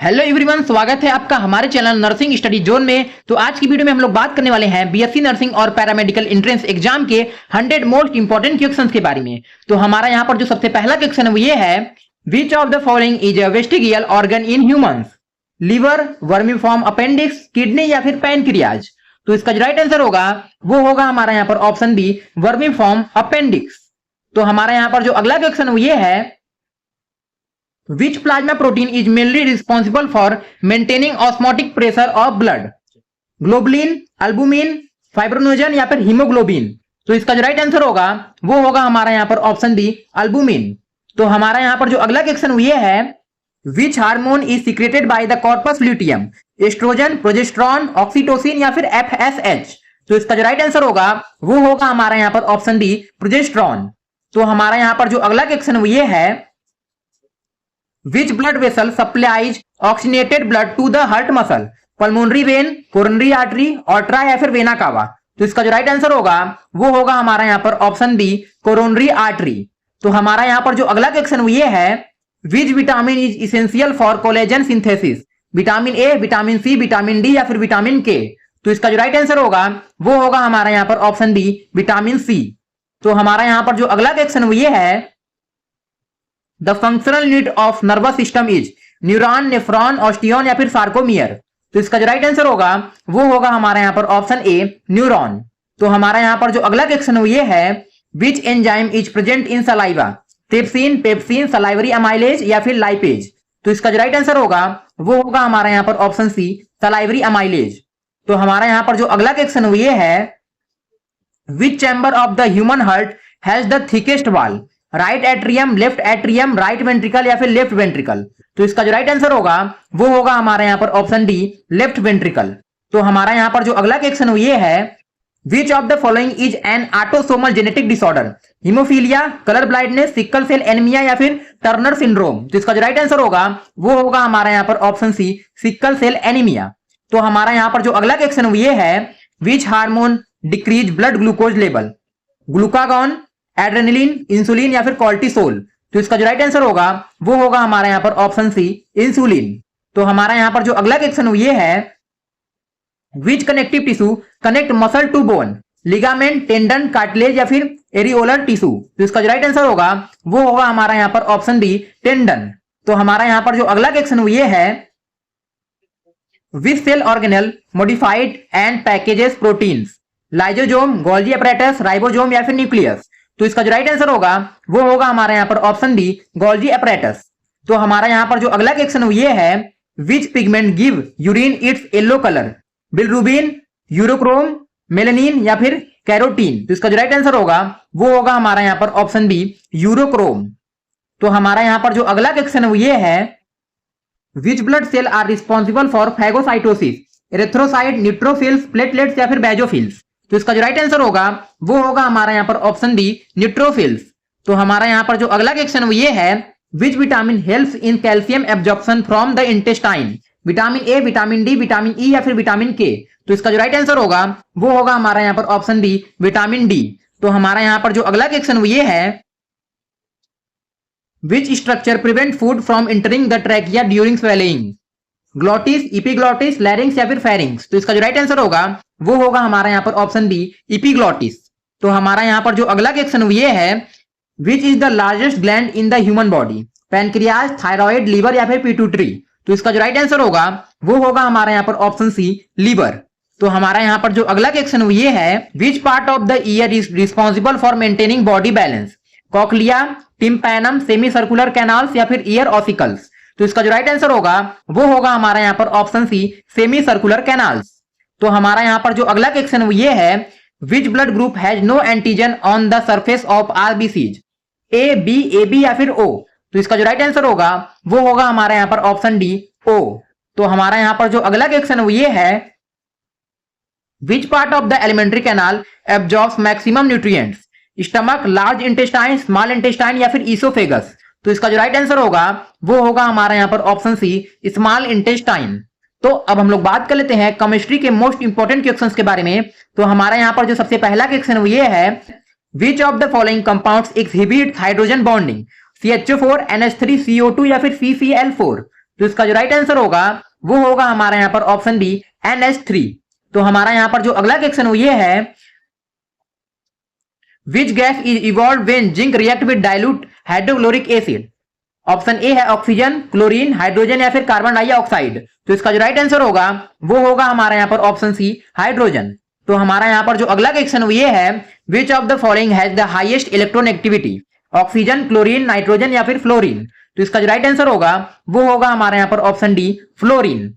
Hello everyone, स्वागत है आपका हमारे चैनल नर्सिंग स्टडी जोन में। तो आज की वीडियो में हम लोग बात करने वाले हैं बीएससी नर्सिंग और पैरामेडिकल एंट्रेंस एग्जाम के 100 मोस्ट इंपोर्टेंट क्वेश्चंस के बारे में। तो हमारा यहाँ पर जो सबसे पहला क्वेश्चन है वो ये है, which of the following is a vestigial organ in humans? Liver, vermiform appendix, kidney या फिर पैनक्रियाज? तो इसका जो राइट आंसर होगा वो होगा हमारा यहाँ पर ऑप्शन बी, वर्मीफॉर्म अपेंडिक्स। तो हमारा यहाँ पर जो अगला क्वेश्चन वो ये है, which plasma protein is mainly responsible for maintaining osmotic pressure of blood? Globulin, albumin, fibrinogen या फिर हीमोग्लोबिन? तो इसका जो राइट आंसर होगा वो होगा हमारा यहाँ पर ऑप्शन डी, अल्बुमिन। तो हमारा यहाँ पर जो अगला क्वेश्चन ये है, which hormone is secreted by the corpus luteum? Estrogen, progesterone, oxytocin या फिर एफएसएच? तो इसका जो राइट आंसर होगा वो होगा हमारा यहाँ पर ऑप्शन डी, प्रोजेस्टेरॉन। तो हमारा यहाँ पर जो अगला क्वेश्चन ये है, which blood vessel supplies oxygenated blood to the heart muscle? pulmonary vein, coronary artery, aorta या फिर वेना कावा? तो इसका जो राइट आंसर होगा वो होगा हमारा यहाँ पर ऑप्शन बी, कोरोनरी आर्टरी। तो हमारा यहाँ पर जो अगला क्वेश्चन ये है, which vitamin is essential for collagen synthesis? Vitamin A, vitamin C, vitamin D या फिर विटामिन के? तो इसका जो राइट आंसर होगा वो होगा हमारा यहाँ पर ऑप्शन डी, विटामिन सी। तो हमारा यहाँ पर जो अगला क्वेश्चन ये है, the functional unit of nervous system is neuron, nephron, osteon या फिर सार्कोमियर? तो इसका जो राइट आंसर होगा वो होगा हमारा यहाँ पर ऑप्शन ए, न्यूरॉन। तो हमारा यहाँ पर जो अगला क्वेश्चन ये है, which enzyme is present in saliva? Trypsin, pepsin, salivary amylase या फिर लाइपेज? तो इसका जो राइट आंसर होगा वो होगा हमारा यहाँ पर ऑप्शन सी, सलाइवरी अमाइलेज। तो हमारा यहाँ पर जो अगला क्वेश्चन ये है, which chamber of the human heart has the thickest wall? Right atrium, left atrium, right ventricle या फिर लेफ्ट वेंट्रिकल? तो इसका जो राइट आंसर होगा वो होगा हमारा यहाँ पर ऑप्शन डी, लेफ्ट वेंट्रिकल। तो हमारा यहाँ पर जो अगला क्वेश्चन ये है, which of the following is an autosomal genetic disorder? Haemophilia, colour blindness, sickle cell anaemia या फिर टर्नर सिंड्रोम? तो इसका जो राइट आंसर होगा वो होगा हमारा यहाँ पर option C, sickle cell anaemia. तो हमारा यहाँ पर जो अगला क्वेश्चन ये है, which hormone decrease blood glucose level? Glucagon, adrenaline, insulin या फिर कॉर्टिसोल? तो इसका जो राइट आंसर होगा वो होगा हमारा यहाँ पर ऑप्शन सी, इंसुलिन। तो हमारा यहाँ पर जो अगला क्वेश्चन ये है, which connective tissue connect muscle to bone? Ligament, tendon, cartilage या फिर एरियोलर टिश्यू? तो इसका जो राइट आंसर होगा वो होगा हमारा यहाँ पर ऑप्शन डी, टेंडन। तो हमारा यहाँ पर जो अगला क्वेश्चन ये है, which cell organelle modified and packages proteins? Lysosome, Golgi apparatus, ribosome या फिर न्यूक्लियस? तो इसका जो राइट आंसर होगा वो होगा हमारा यहाँ पर ऑप्शन डी, गोल्जी अपैरेटस। तो हमारा यहाँ पर जो अगला क्वेश्चन ये है, which pigment give urine its yellow colour? Bilirubin, urochrome, melanin या फिर कैरोटीन? तो इसका जो राइट आंसर होगा वो होगा हमारा यहाँ पर ऑप्शन बी, यूरोक्रोम। तो हमारा यहाँ पर जो अगला क्वेश्चन ये है, which blood cell are responsible for phagocytosis? Erythrocyte, neutrophils, platelets या फिर बेजोफिल्स? तो इसका जो राइट आंसर होगा वो होगा हमारा यहाँ पर ऑप्शन डी, न्यूट्रोफिल्स। तो हमारा यहाँ पर जो अगला क्वेश्चन ये है, which vitamin helps in calcium absorption from the intestine? Vitamin A, vitamin D, vitamin E या फिर विटामिन के? तो इसका जो राइट आंसर होगा वो होगा हमारा यहाँ पर ऑप्शन डी, विटामिन डी। तो हमारा यहाँ पर जो अगला क्वेश्चन ये है, which structure prevent food from entering the trachea during swelling? Glottis, epiglottis, larynx या फिर फेरिंक्स? तो इसका जो राइट आंसर होगा वो होगा हमारा यहाँ पर ऑप्शन बी, इपीग्लॉटिस। तो हमारा यहाँ पर जो अगला क्वेश्चन ये है, which is the largest gland in the human body? Pancreas, thyroid, liver या फिर पिट्यूटरी? तो इसका जो राइट आंसर होगा वो होगा हमारा यहाँ पर ऑप्शन सी, लीवर। तो हमारा यहाँ पर जो अगला क्वेश्चन ये है, which part of the year is responsible for maintaining body balance? Cochlea, tympanum, semi circular canals या फिर ईयर ऑसिकल्स? तो इसका जो राइट आंसर होगा वो होगा हमारा यहाँ पर option C, semi circular canals. तो हमारा यहाँ पर जो अगला क्वेश्चन ये है, which blood group has no antigen on the surface of RBCs? A, B, A B या फिर ओ? तो इसका जो राइट आंसर होगा वो होगा हमारा यहाँ पर ऑप्शन डी, ओ। तो हमारा यहाँ पर जो अगला क्वेश्चन ये है, which part of the alimentary canal absorbs maximum nutrients? Stomach, large intestine, small intestine या फिर ईसोफेगस? तो इसका जो राइट आंसर होगा वो होगा हमारा यहाँ पर ऑप्शन सी, स्मॉल इंटेस्टाइन। तो अब हम लोग बात कर लेते हैं केमिस्ट्री के मोस्ट इंपोर्टेंट क्वेश्चंस के बारे में। तो हमारा यहाँ पर जो सबसे पहला क्वेश्चन ये है, which of the following compounds exhibit hydrogen bonding? CH4, NH3, CO2 या फिर CCl4? तो इसका जो राइट आंसर होगा वो होगा हमारा यहाँ पर ऑप्शन बी NH3। तो हमारा यहाँ पर जो अगला क्वेश्चन वो ये है, which gas is evolve when zinc react with dilute hydrochloric acid. Option A है ऑक्सीजन, क्लोरीन, हाइड्रोजन या फिर कार्बन डाइऑक्साइड। तो इसका जो राइट आंसर होगा वो होगा हमारा यहाँ पर ऑप्शन सी हाइड्रोजन। तो हमारा यहाँ पर जो अगला क्वेश्चन वो ये है, which of the following has the highest electronegativity. Oxygen, chlorine, nitrogen या फिर फ्लोरीन। तो इसका जो राइट आंसर होगा वो होगा हमारा यहाँ पर ऑप्शन डी फ्लोरीन।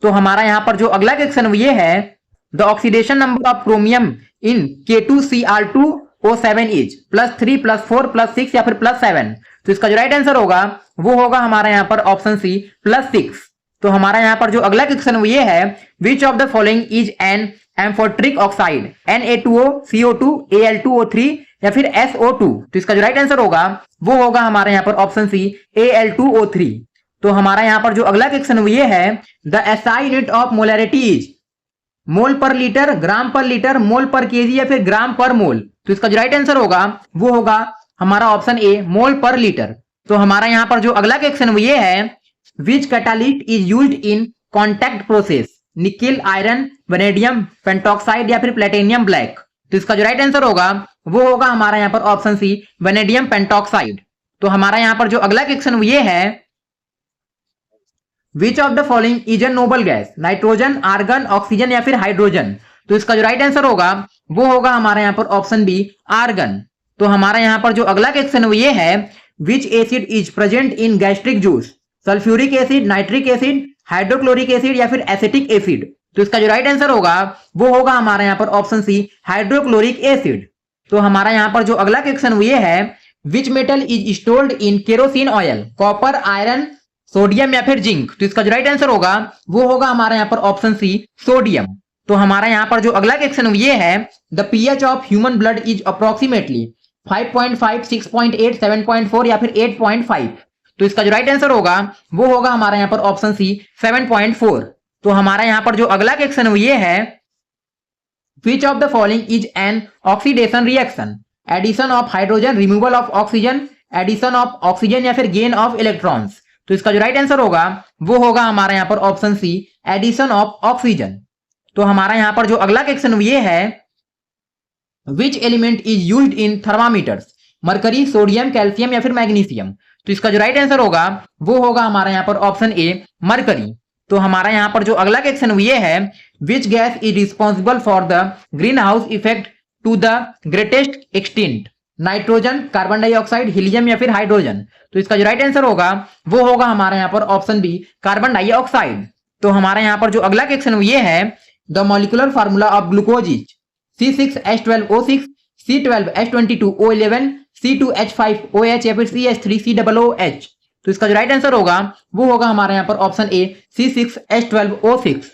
तो हमारा यहाँ पर जो अगला क्वेश्चन वो ये है, the oxidation number of chromium in K2Cr2O7 is +3 +4 +6 या फिर +7। तो इसका जो राइट आंसर होगा वो होगा हमारा यहाँ पर ऑप्शन सी +6। तो हमारा यहाँ पर जो अगला क्वेश्चन वो ये है, which of the following is N amphoteric oxide. Na2O, CO2, Al2O3 या फिर SO2। तो इसका जो राइट आंसर होगा वो होगा हमारे यहाँ पर ऑप्शन सी Al2O3। तो हमारा यहाँ पर जो अगला क्वेश्चन वो ये है, the SI unit of molarity is mole पर लीटर, ग्राम पर लीटर, मोल पर केजी या फिर ग्राम पर मोल। तो इसका जो राइट आंसर होगा वो होगा हमारा ऑप्शन ए मोल पर लीटर। तो हमारा यहाँ पर जो अगला क्वेश्चन वो ये है, which catalyst is used in contact process. Nickel, iron, vanadium pentoxide या फिर प्लेटिनियम ब्लैक। तो इसका जो राइट आंसर होगा वो होगा हमारा यहाँ पर ऑप्शन सी वेनेडियम पेंटॉक्साइड। तो हमारा यहाँ पर जो अगला क्वेश्चन वो ये है, which of the following is a noble gas. Nitrogen, argon, oxygen या फिर हाइड्रोजन। तो इसका जो राइट आंसर होगा वो होगा हमारा यहाँ पर ऑप्शन बी आर्गन। तो हमारा यहाँ पर जो अगला क्वेश्चन वो ये है, विच acid is present in gastric juice. Sulphuric acid, nitric acid, hydrochloric acid या फिर एसिटिक एसिड। तो इसका जो राइट आंसर होगा वो होगा हमारा यहाँ पर ऑप्शन सी हाइड्रोक्लोरिक एसिड। तो हमारा यहाँ पर जो अगला क्वेश्चन वो ये है, which metal is stored in kerosene oil. Copper, iron, sodium या फिर जिंक। तो इसका जो राइट आंसर होगा वो होगा हमारा यहाँ पर ऑप्शन सी सोडियम। तो हमारा यहाँ पर जो अगला क्वेश्चन ये है, the pH of human blood is approximately 5.5, 6.8, 7.4 या फिर 8.5। तो इसका जो राइट आंसर होगा वो होगा हमारा यहाँ पर ऑप्शन सी 7.4। तो हमारा यहाँ पर जो अगला क्वेश्चन ये है, which of the following is an oxidation reaction. Addition of hydrogen, removal of oxygen, addition of oxygen या फिर गेन ऑफ इलेक्ट्रॉन्स। तो इसका जो राइट आंसर होगा वो होगा हमारा यहाँ पर option C addition of oxygen. तो हमारा यहाँ पर जो अगला क्वेश्चन ये है, which element is used in thermometers. Mercury, sodium, calcium या फिर मैग्नीशियम। तो इसका जो राइट आंसर होगा वो होगा हमारा यहाँ पर ऑप्शन ए मरकरी। तो हमारा यहाँ पर जो अगला क्वेश्चन ये है, which gas is responsible for the greenhouse effect to the greatest extent. Nitrogen, carbon dioxide, helium या फिर हाइड्रोजन। तो इसका जो राइट आंसर होगा वो होगा हमारा यहाँ पर ऑप्शन बी कार्बन डाइऑक्साइड। तो हमारा यहाँ पर जो अगला क्वेश्चन ये है, the molecular formula of glucose is C6H12O6, C12H22O11, C2H5OH या फिर CH3COOH। तो इसका जो राइट आंसर होगा वो होगा हमारा यहाँ पर ऑप्शन ए C6H12O6।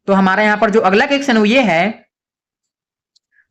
तो हमारा यहाँ पर जो अगला क्वेश्चन ये है,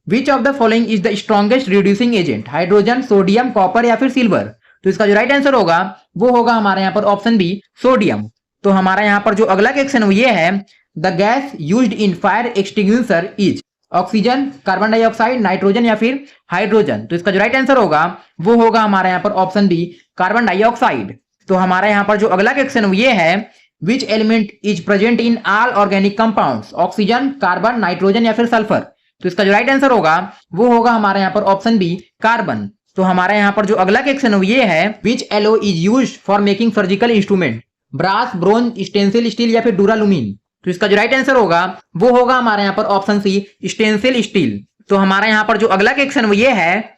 which of the following is the strongest reducing agent. Hydrogen, sodium, copper या फिर सिल्वर। तो इसका जो राइट आंसर होगा वो होगा हमारे यहाँ पर ऑप्शन बी सोडियम। तो हमारा यहाँ पर जो अगला क्वेश्चन ये है, the gas used in fire extinguisher is oxygen, carbon dioxide, nitrogen या फिर हाइड्रोजन। तो इसका जो राइट आंसर होगा वो होगा हमारे यहाँ पर ऑप्शन बी कार्बन डाइऑक्साइड। तो हमारा यहाँ पर जो अगला क्वेश्चन ये है, which element is present in all organic compounds. Oxygen, carbon, nitrogen या फिर सल्फर। तो इसका जो राइट आंसर होगा वो होगा हमारे यहाँ पर ऑप्शन बी कार्बन। तो हमारे यहाँ पर जो अगला क्वेश्चन ये है, which alloy is used for making surgical instrument. Brass, bronze, stainless steel या फिर डूरालुमीन। तो इसका जो राइट आंसर होगा वो होगा हमारे यहाँ पर ऑप्शन सी स्टेंसिल स्टील। तो हमारे यहाँ पर जो अगला क्वेश्चन ये है,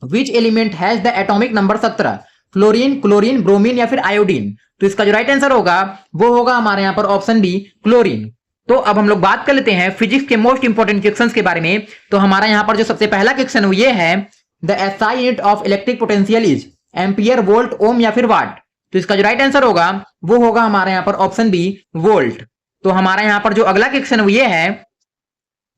which element has the atomic number 17। Fluorine, chlorine, bromine या फिर आयोडीन। तो इसका जो राइट आंसर होगा वो होगा हमारे यहाँ पर ऑप्शन बी क्लोरीन। तो अब हम लोग बात कर लेते हैं फिजिक्स के मोस्ट इंपोर्टेंट क्वेश्चंस के बारे में। तो हमारा यहाँ पर जो सबसे पहला क्वेश्चन ये है, the SI unit of electric potential is ampere, volt, ohm या फिर वाट। तो इसका जो राइट आंसर होगा वो होगा हमारे यहाँ पर ऑप्शन बी वोल्ट। तो हमारा यहाँ पर जो अगला क्वेश्चन ये है,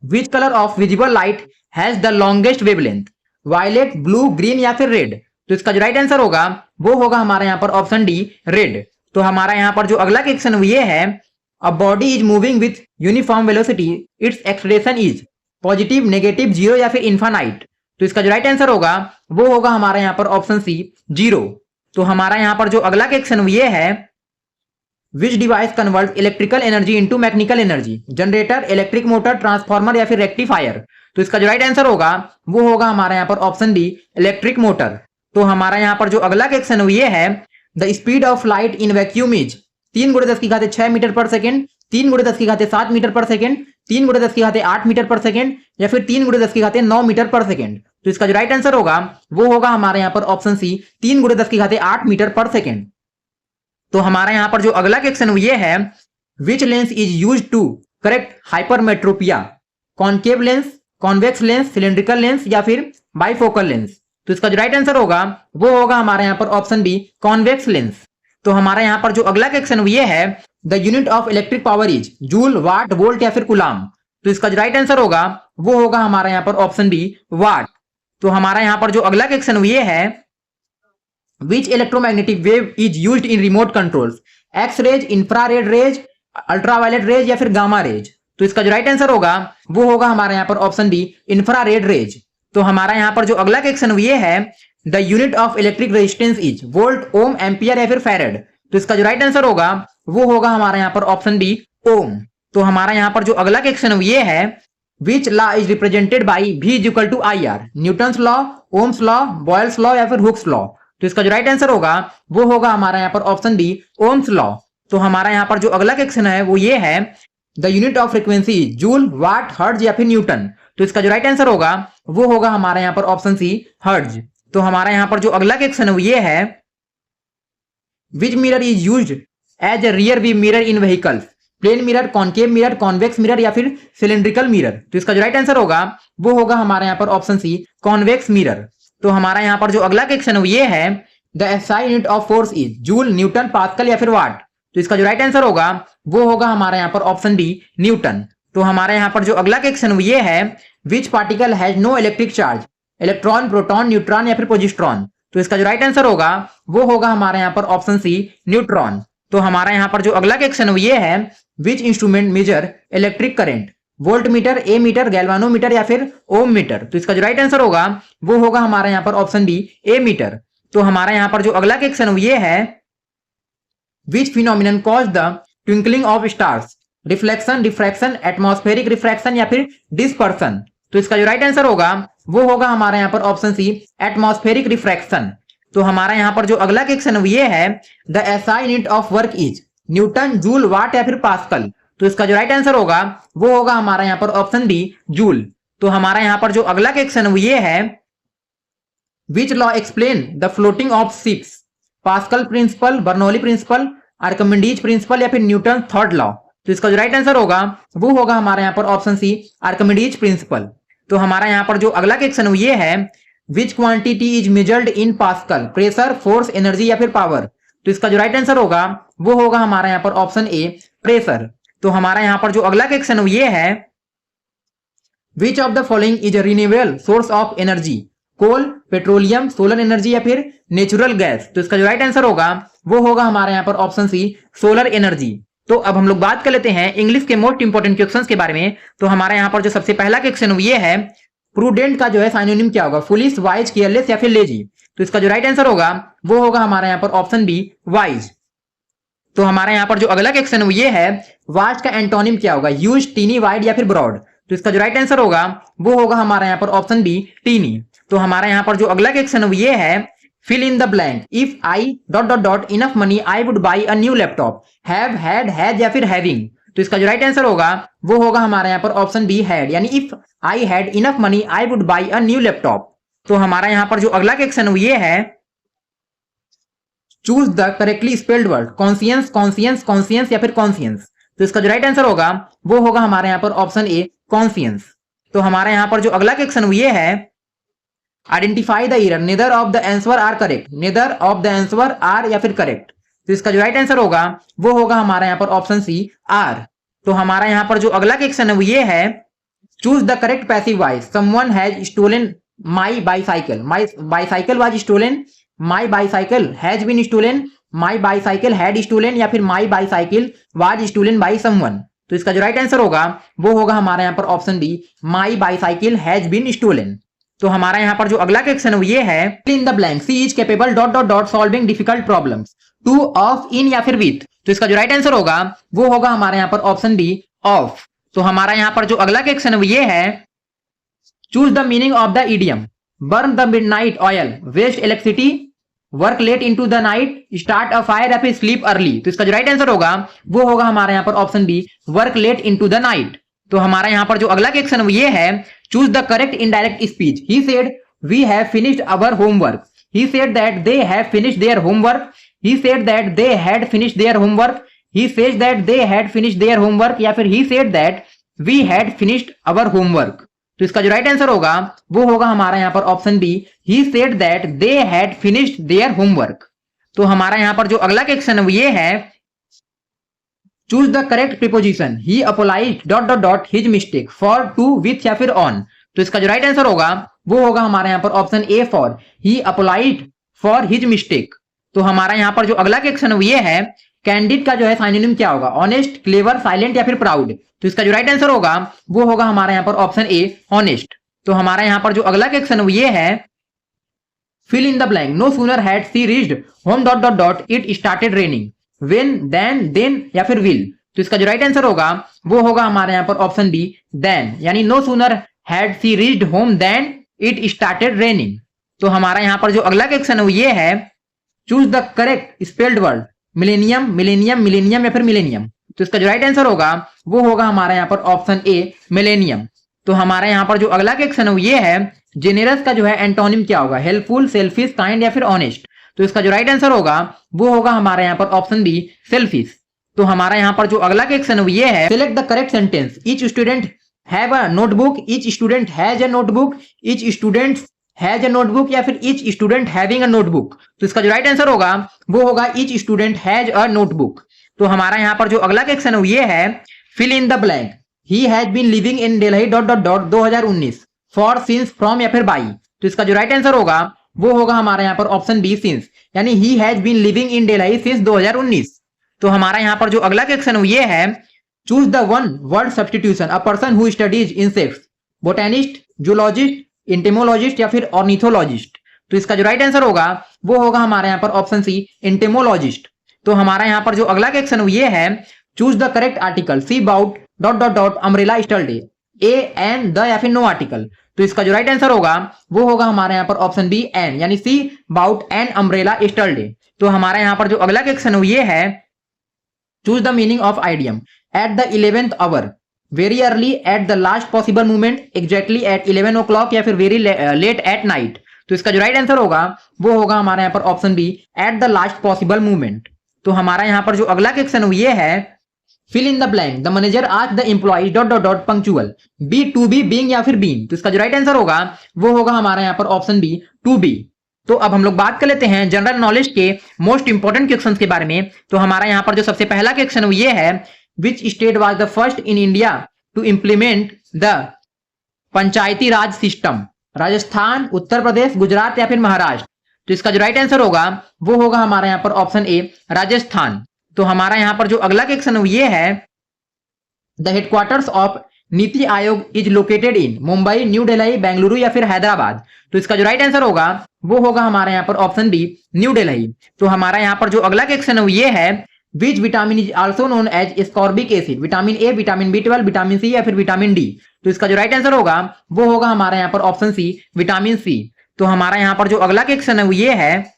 which colour of visible light has the longest wavelength. Violet, blue, green या फिर रेड। तो इसका जो राइट आंसर होगा वो होगा हमारे यहाँ पर ऑप्शन डी रेड। तो हमारा यहाँ पर जो अगला क्वेश्चन ये है, a body is moving with uniform velocity, it's acceleration is positive, negative, zero या फिर इन्फानाइट। तो इसका जो राइट आंसर होगा वो होगा हमारा यहाँ पर ऑप्शन सी जीरो। तो हमारा यहाँ पर जो अगला क्वेश्चन ये है, विच device convert electrical energy into mechanical energy? Generator, electric motor, transformer या फिर रेक्टिफायर? तो इसका जो राइट आंसर होगा वो होगा हमारा यहाँ पर ऑप्शन बी, इलेक्ट्रिक मोटर। तो हमारा यहाँ पर जो अगला क्वेश्चन है ये है, the speed of light in vacuum is 3 × 10⁶ metre per second, 3 × 10⁷ metre per second, 3 × 10⁸ metre per second या फिर 3 × 10⁹ मीटर पर सेकेंड? तो इसका जो राइट आंसर होगा वो होगा हमारे यहाँ पर option C, 3 × 10⁸ metre per second. तो हमारा यहाँ पर जो अगला क्वेश्चन ये है, which lens is use to correct hypermetropia? Concave lens, convex lens, cylindrical lens या फिर बाइफोकल लेंस? तो इसका जो राइट आंसर होगा वो होगा हमारे यहाँ पर ऑप्शन बी, कॉन्वेक्स लेंस। तो हमारा यहाँ पर जो अगला क्वेश्चन ये है, the unit of electric power is joule, watt, volt या फिर कूलाम? तो इसका जो राइट आंसर होगा वो होगा हमारा यहाँ पर ऑप्शन बी, वाट। तो हमारा यहाँ पर जो अगला क्वेश्चन ये है, which electromagnetic wave is used in remote controls? X rays, infrared rays, ultraviolet rays या फिर गामा रेज? तो इसका जो राइट आंसर होगा वो होगा हमारे यहाँ पर ऑप्शन बी, इंफ्रारेड रेज। तो हमारा यहाँ पर जो अगला क्वेश्चन ये है, the unit of electric resistance is volt, ohm, ampere या फिर फैरेड? तो इसका जो राइट आंसर होगा वो होगा हमारा यहाँ पर ऑप्शन बी, ओम। तो हमारा यहाँ पर जो अगला क्वेश्चन ये है, which law is represented by V is equal to IR? Newton's law, Ohm's law, Boyle's law या फिर हुक्स लॉ? तो इसका जो राइट आंसर होगा वो होगा हमारा यहाँ पर ऑप्शन बी, ओम्स लॉ। तो हमारा यहाँ पर जो अगला क्वेश्चन है वो ये है, the unit of frequency joule, watt, hertz या फिर न्यूटन? तो इसका जो राइट आंसर होगा वो होगा हमारा यहाँ पर ऑप्शन सी, हर्ट्ज। तो हमारा यहाँ पर जो अगला क्वेश्चन है ये है, which mirror is used as a rear view mirror in vehicles? Plane mirror, concave mirror, convex mirror या फिर सिलेंड्रिकल मिरर? तो इसका जो राइट आंसर होगा वो होगा हमारा यहाँ पर ऑप्शन सी, कॉन्वेक्स मिरर। तो हमारा यहाँ पर जो अगला क्वेश्चन है ये है, the SI unit of force is joule, Newton, pascal या फिर वाट? तो इसका जो राइट आंसर होगा वो होगा हमारा यहाँ पर ऑप्शन बी, न्यूटन। तो हमारे यहाँ पर जो अगला क्वेश्चन ये है, which particle has no electric charge? Electron, proton, neutron या फिर पॉजिट्रॉन? तो इसका जो राइट आंसर होगा वो होगा हमारे यहाँ पर ऑप्शन सी, न्यूट्रॉन। तो हमारा यहाँ पर जो अगला क्वेश्चन ये है, which instrument measure electric current? Voltmeter, ammeter, galvanometer या फिर ओम मीटर? तो इसका जो राइट आंसर होगा वो होगा हमारा यहाँ पर ऑप्शन बी, ए मीटर। तो हमारा यहाँ पर जो अगला क्वेश्चन ये है, which phenomenon cause the twinkling of stars? Reflection, diffraction, atmospheric refraction या फिर डिस्पर्सन? तो इसका जो राइट आंसर होगा वो होगा हमारा यहाँ पर ऑप्शन सी, एटमॉस्फेरिक रिफ्रैक्शन। तो हमारा यहाँ पर जो अगला क्वेश्चन ये है, the SI unit of work is newton, joule, watt या फिर पास्कल? तो इसका जो राइट आंसर होगा वो होगा हमारा यहाँ पर ऑप्शन बी, जूल। तो हमारा यहाँ पर जो अगला क्वेश्चन ये है, which law explain the floating of ships? Pascal principle, Bernoulli principle, Archimedes principle या फिर न्यूटन थर्ड लॉ? तो इसका जो राइट आंसर होगा वो होगा हमारा यहाँ पर ऑप्शन सी, आर्किमिडीज प्रिंसिपल। तो हमारा यहाँ पर जो अगला क्वेश्चन ये है, विच quantity is measured in pascal? Pressure, force, energy या फिर पावर? तो इसका जो राइट आंसर होगा वो होगा हमारा यहाँ पर ऑप्शन ए, प्रेशर। तो हमारा यहाँ पर जो अगला क्वेश्चन ये है, which of the following is a renewable source of energy? Coal, petroleum, solar energy या फिर नेचुरल गैस? तो इसका जो राइट आंसर होगा वो होगा हमारा यहाँ पर ऑप्शन सी, सोलर एनर्जी। तो अब हम लोग बात कर लेते हैं इंग्लिश के मोस्ट इंपोर्टेंट क्वेश्चंस के बारे में। तो हमारा यहाँ पर जो सबसे पहला क्वेश्चन ये है, प्रूडेंट का जो है साइनोनिम क्या होगा? फुलिश, वाइज, केयरलेस या फिर लेजी? तो इसका जो राइट आंसर होगा वो होगा हमारा यहाँ पर ऑप्शन बी, वाइज। तो हमारा यहाँ पर जो अगला क्वेश्चन ये है, वास्ट का एंटोनिम क्या होगा? यूज, टीनी, वाइड या फिर ब्रॉड? तो इसका जो राइट आंसर होगा वो होगा हमारा यहाँ पर ऑप्शन बी, टीनी। तो हमारा यहाँ पर जो अगला क्वेश्चन ये है, fill in the blank, if I dot dot dot enough money I would buy a new laptop? Have, had, has या फिर हैविंग? तो इसका जो राइट आंसर होगा वो होगा हमारा यहाँ पर ऑप्शन बी, हैड, यानी if I had enough money I would buy a new laptop. तो हमारा यहाँ पर जो अगला क्वेश्चन ये है, choose the correctly spelled word, conscience, conscience, conscience या फिर कॉन्सियंस? तो इसका जो राइट आंसर होगा वो होगा हमारे यहाँ पर ऑप्शन ए, कॉन्सियंस। तो हमारा यहाँ पर जो अगला क्वेश्चन ये है, identify the error, neither of the answer are correct? Neither of the answer are या फिर करेक्ट? तो इसका जो राइट आंसर होगा वो होगा हमारा यहाँ पर ऑप्शन सी, आर। तो हमारा यहाँ पर जो अगला क्वेश्चन है ये है, choose the correct passive voice, someone has stolen my bicycle? My bicycle was stolen, my bicycle has been stolen, my bicycle had stolen या फिर my bicycle was stolen by someone? तो इसका जो राइट आंसर होगा वो होगा हमारा यहाँ पर option B, my bicycle has been stolen. तो हमारा यहाँ पर जो अगला क्वेश्चन ये है, in the blank, she is capable dot dot dot solving difficult problems, to, of, in या फिर विथ? तो इसका जो राइट आंसर होगा वो होगा हमारे यहाँ पर ऑप्शन बी ऑफ। तो हमारा यहाँ पर जो अगला क्वेश्चन है वो ये है, choose the meaning of the idiom burn the midnight oil, waste electricity, work late into the night, start a fire या फिर स्लीप अर्ली। तो इसका जो राइट आंसर होगा वो होगा हमारे यहाँ पर option B work late into the night. तो हमारा यहाँ पर जो अगला क्वेश्चन है वो ये है, choose the correct indirect speech. He said we have finished our homework, he said that they have finished their homework, he said that they had finished their homework, he says that they had finished their homework, या फिर he said that we had finished our homework. तो इसका जो right answer होगा वो होगा हमारा यहाँ पर option B he said that they had finished their homework. तो हमारा यहाँ पर जो अगला क्वेश्चन है वो ये है, choose the correct preposition. He apologised dot dot dot his mistake for, to, with या फिर ऑन। तो इसका जो राइट आंसर होगा वो होगा हमारे यहाँ पर option A for he apologised for his mistake. तो हमारा यहाँ पर जो अगला क्वेश्चन है वो ये है, कैंडिड का जो है साइनोनिम क्या होगा, ऑनेस्ट, क्लेवर, साइलेंट या फिर प्राउड। तो इसका जो राइट आंसर होगा वो होगा हमारा यहाँ पर ऑप्शन ए ऑनेस्ट। तो हमारा यहाँ पर जो अगला क्वेश्चन है वो ये है, fill in the blank. No sooner had she reached home dot dot dot it started raining, when, then, then या फिर विल। तो इसका जो राइट आंसर होगा वो होगा हमारे यहाँ पर ऑप्शन बी देन, यानी no sooner had she reached home then it started raining. तो हमारा यहाँ पर जो अगला क्वेश्चन है वो ये है, choose the correct spelled word. Millennium, millennium, millennium या फिर मिलेनियम। तो इसका जो राइट आंसर होगा वो होगा हमारा यहाँ पर ऑप्शन ए मिलेनियम। तो हमारा यहाँ पर जो अगला क्वेश्चन है वो ये है, जेनेरस का जो है एंटोनिम क्या होगा, हेल्पफुल, सेल्फिश, काइंड या फिर ऑनेस्ट। तो इसका जो राइट आंसर होगा वो होगा हमारे यहाँ पर ऑप्शन बी सेल्फिश। तो हमारा यहाँ पर जो अगला क्वेश्चन है वो ये है, select the correct sentence. Each student have a notebook, each student has a notebook, each student has a notebook या फिर each student having a notebook. तो इसका जो राइट आंसर होगा वो होगा each student has a notebook. तो हमारा यहाँ पर जो अगला क्वेश्चन है वो ये है, fill in the blank. He has been living in Delhi dot dot dot 2019 for, since, from या फिर बाई। तो इसका जो राइट आंसर होगा वो होगा हमारा यहाँ पर ऑप्शन बी सिंस, यानी he has been living in Delhi since 2019। तो हमारा यहाँ पर जो अगला क्वेश्चन है वो ये है, choose the one word substitution. A person who studies insects, botanist, zoologist, entomologist या फिर ऑर्निथोलॉजिस्ट। तो इसका जो राइट आंसर होगा वो होगा हमारे यहाँ पर ऑप्शन सी एंटेमोलॉजिस्ट। तो हमारा यहाँ पर जो अगला क्वेश्चन ये है, choose the correct article. See about dot dot dot umbrella study, a, an, the या फिर नो आर्टिकल। तो इसका जो राइट आंसर होगा वो होगा हमारे यहाँ पर ऑप्शन बी एन, यानी see about an umbrella study. तो हमारा यहाँ पर जो अगला क्वेश्चन ये है, choose the meaning of idiom. At the 11th hour, very early, at the last possible moment, exactly at 11 o'clock या फिर वेरी लेट एट नाइट। तो इसका जो राइट आंसर होगा वो होगा हमारे यहाँ पर option B at the last possible moment. तो हमारा यहाँ पर जो अगला क्वेश्चन ये है, fill in the blank. The manager asked the employee dot dot dot punctual, be, to be, being या फिर बीन। तो इसका जो राइट आंसर होगा वो होगा हमारा यहाँ पर ऑप्शन बी टू बी। तो अब हम लोग बात कर लेते हैं जनरल नॉलेज के मोस्ट इंपोर्टेंट क्वेश्चंस के बारे में। तो हमारा यहाँ पर जो सबसे पहला क्वेश्चन ये है, which state was the first in India to implement the panchayati Raj system. Rajasthan, Uttar Pradesh, Gujarat या फिर महाराष्ट्र। तो इसका जो राइट आंसर होगा वो होगा हमारा यहाँ पर ऑप्शन ए राजस्थान। तो हमारा यहाँ पर जो अगला क्वेश्चन ये है, the headquarters of NITI Aayog is located in Mumbai, new Delhi, Bengaluru या फिर हैदराबाद। तो इसका जो राइट आंसर होगा वो होगा हमारे यहाँ पर ऑप्शन बी न्यू दिल्ली। तो हमारा यहाँ पर जो अगला क्वेश्चन ये है, which vitamin is also known as ascorbic acid. Vitamin A, vitamin B12, vitamin C या फिर विटामिन डी। तो इसका जो राइट आंसर होगा वो होगा हमारा यहाँ पर ऑप्शन सी विटामिन सी। तो हमारा यहाँ पर जो अगला क्वेश्चन है वो ये है,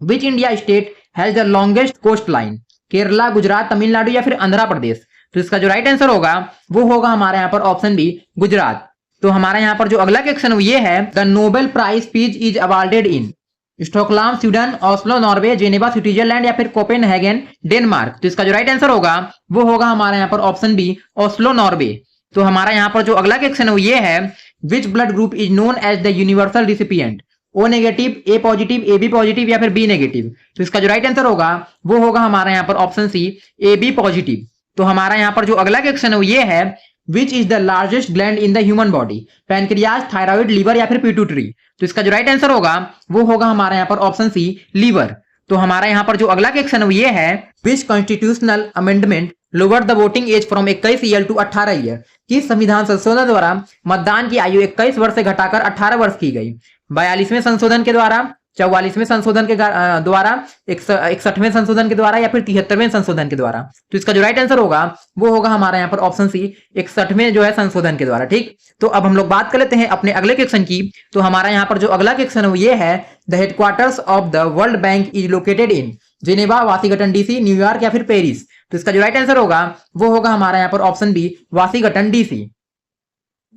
which India state has the longest coast line. Kerala, Gujarat, Tamil Nadu या फिर आंध्र प्रदेश। तो इसका जो राइट आंसर होगा वो होगा हमारे यहाँ पर ऑप्शन बी गुजरात। तो हमारा यहाँ पर जो अगला क्वेश्चन ये है, the Nobel prize peace is awarded in Stockholm, Sweden, Oslo, Norway, Geneva, Switzerland या फिर कोपेनहेगन, डेनमार्क। तो इसका जो राइट आंसर होगा वो होगा हमारे यहाँ पर ऑप्शन बी ओस्लो, नॉर्वे। तो हमारा यहाँ पर जो अगला क्वेश्चन ये है, which blood group is known as the universal recipient. O negative, A positive, A B positive या फिर बी नेगेटिव। तो इसका जो राइट आंसर होगा वो होगा हमारा यहाँ पर option C A B positive. तो हमारा यहाँ पर जो अगला क्वेश्चन ये है, which is the largest gland in the human body. Pancreas, thyroid, liver या फिर पिट्यूटरी। तो इसका जो राइट आंसर होगा वो होगा हमारा यहाँ पर ऑप्शन सी लीवर। तो हमारा यहाँ पर जो अगला क्वेश्चन ये है, which constitutional amendment lower the voting age from 21 year to 18 year. किस संविधान संशोधन द्वारा मतदान की आयु 21 वर्ष से घटाकर 18 वर्ष की गई। 42वें संशोधन के द्वारा, 44वें संशोधन के द्वारा, 61वें संशोधन के द्वारा, या फिर 73वें संशोधन के द्वारा? तो इसका जो राइट आंसर होगा वो होगा हमारा यहाँ पर ऑप्शन सी, 61वें जो है संशोधन के द्वारा। ठीक, तो अब हम लोग बात कर लेते हैं अपने अगले क्वेश्चन की। तो हमारा यहाँ पर जो अगला क्वेश्चन है वो ये है, the headquarters of the world bank is located in Geneva, Washington DC, New York या फिर पेरिस? तो इसका जो राइट आंसर होगा वो होगा हमारा यहाँ पर ऑप्शन बी, वाशिंगटन डीसी।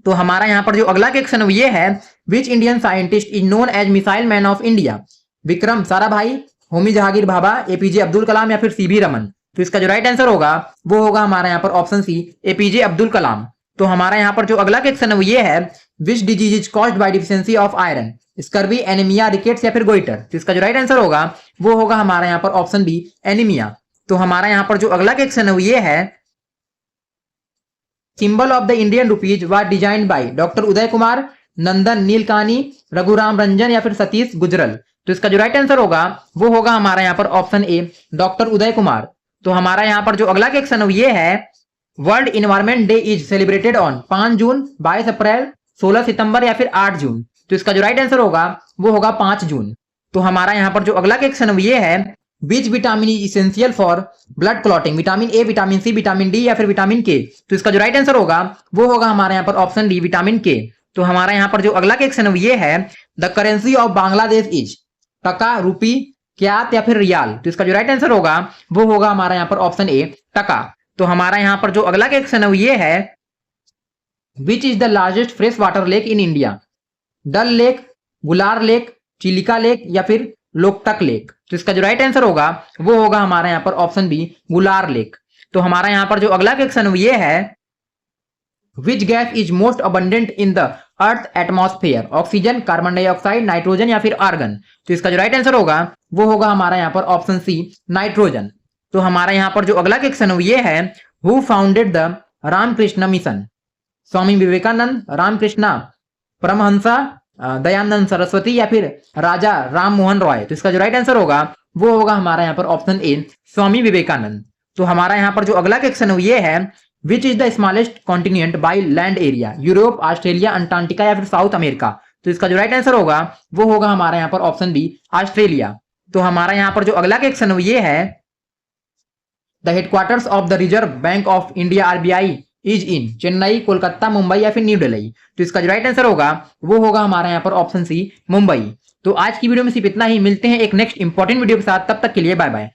तो हमारा यहाँ पर जो अगला क्वेश्चन है ये है, which Indian scientist is known as missile man of India? Vikram Sarabhai, Homi Jehangir Bhabha, APJ Abdul Kalam या फिर सीवी रमन? तो इसका जो राइट आंसर होगा वो होगा हमारा यहाँ पर ऑप्शन सी, एपीजे अब्दुल कलाम। तो हमारा यहाँ पर जो अगला क्वेश्चन है वो ये है, which disease is caused by deficiency of iron? Scurvy, anaemia, rickets या फिर गोइटर? तो इसका जो राइट आंसर होगा वो होगा हमारा यहाँ पर ऑप्शन बी, एनीमिया। तो हमारा यहाँ पर जो अगला क्वेश्चन है वो ये है, symbol of the Indian rupees was designed by doctor Uday Kumar, Nandan Nilekani, Raghuram Rajan या फिर सतीश गुजरल? तो इसका जो राइट आंसर होगा वो होगा हमारा यहाँ पर ऑप्शन ए, डॉक्टर उदय कुमार। तो हमारा यहाँ पर जो अगला क्वेश्चन है ये है, world environment day is celebrated on 5 जून, 22 अप्रैल, 16 सितंबर या फिर 8 जून? तो इसका जो राइट आंसर होगा वो होगा 5 जून। तो हमारा यहाँ पर जो अगला क्वेश्चन है ये है, which vitamin is essential for blood clotting? Vitamin A, vitamin C, vitamin D या फिर विटामिन के? तो इसका जो राइट आंसर होगा वो होगा हमारा यहाँ पर ऑप्शन डी, विटामिन के। तो हमारा यहाँ पर जो अगला क्वेश्चन है ये है, the currency of Bangladesh is टका, रूपी, क्यात या फिर रियाल? तो इसका जो राइट आंसर होगा वो होगा हमारा यहाँ पर ऑप्शन ए, टका। तो हमारा यहाँ पर जो अगला क्वेश्चन है ये है, which is the largest fresh water lake in India? Dal lake, Gular lake, Chilika lake या फिर लोकटक लेक? तो इसका जो राइट आंसर होगा वो होगा हमारा यहाँ पर ऑप्शन बी, गुलार लेक। तो हमारा यहाँ पर जो अगला क्वेश्चन ये है, which gas is most abundant in the earth atmosphere? Oxygen, carbon dioxide, nitrogen या फिर आर्गन? तो इसका जो राइट आंसर होगा वो होगा हमारा यहाँ पर ऑप्शन सी, नाइट्रोजन। तो हमारा यहाँ पर जो अगला क्वेश्चन ये है, who founded the Ramakrishna mission? Swami Vivekananda, Ramakrishna Paramahamsa, Dayanand Saraswati या फिर राजा राम मोहन रॉय? तो इसका जो राइट आंसर होगा वो होगा हमारा यहाँ पर ऑप्शन ए, स्वामी विवेकानंद। तो हमारा यहाँ पर जो अगला क्वेश्चन ये है, which is the smallest continent by land area? Europe, Australia, Antarctica या फिर साउथ अमेरिका? तो इसका जो राइट आंसर होगा वो होगा हमारा यहाँ पर ऑप्शन बी, ऑस्ट्रेलिया। तो हमारा यहाँ पर जो अगला क्वेश्चन ये है, the headquarters of the reserve bank of India RBI is in Chennai, Kolkata, Mumbai या फिर न्यू दिल्ली? तो इसका जो राइट आंसर होगा वो होगा हमारा यहाँ पर ऑप्शन सी, मुंबई। तो आज की वीडियो में सिर्फ इतना ही, मिलते हैं एक नेक्स्ट इंपॉर्टेंट वीडियो के साथ, तब तक के लिए बाय बाय।